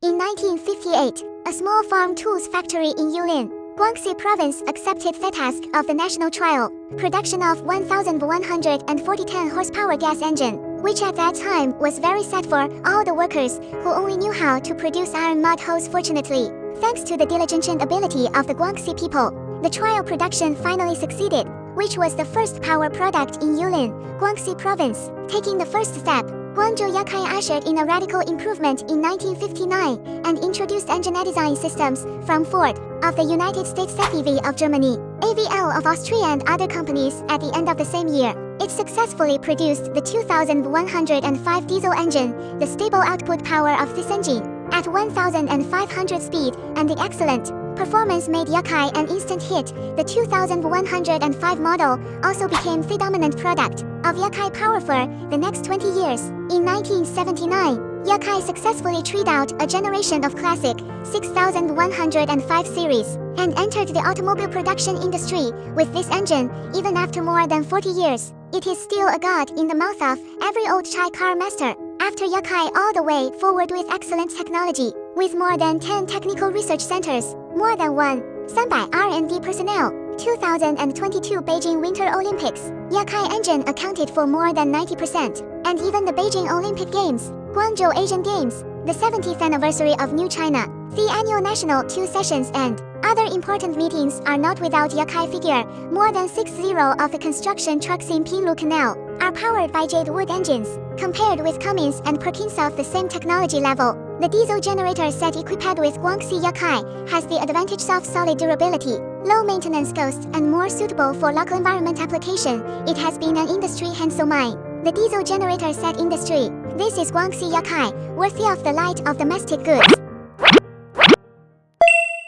In 1958, a small farm tools factory in Yulin, Guangxi Province accepted the task of the national trial, production of 1,140 horsepower gas engine, which at that time was very sad for all the workers who only knew how to produce iron mud hose. Fortunately, thanks to the diligent ability of the Guangxi people, the trial production finally succeeded, which was the first power product in Yulin, Guangxi Province. Taking the first step, Guangxi Yuchai ushered in a radical improvement in 1959 and introduced engine design systems from Ford of the United States, FPV of Germany, AVL of Austria and other companies. At the end of the same year, it successfully produced the 2105 diesel engine. The stable output power of this engine at 1,500 speed and the excellent performance made Yuchai an instant hit. The 2105 model also became the dominant product of Yuchai power for the next 20 years. In 1979, Yuchai successfully tried out a generation of classic 6105 series and entered the automobile production industry with this engine. Even after more than 40 years, it is still a god in the mouth of every old Chai car master. After Yuchai all the way forward with excellent technology, with more than 10 technical research centers, more than 1 standby R&D personnel. 2022 Beijing Winter Olympics, Yuchai engine accounted for more than 90%, and even the Beijing Olympic Games, Guangzhou Asian Games, the 70th anniversary of New China, the annual National Two Sessions and other important meetings are not without Yuchai figure. More than 60 of the construction trucks in Pinlu Canal are powered by jade wood engines. Compared with Cummins and Perkins of the same technology level, the diesel generator set equipped with Guangxi Yuchai has the advantage of solid durability, low maintenance costs, and more suitable for local environment application. It has been an industry handsome mine. The diesel generator set industry. This is Guangxi Yuchai, worthy of the light of domestic goods.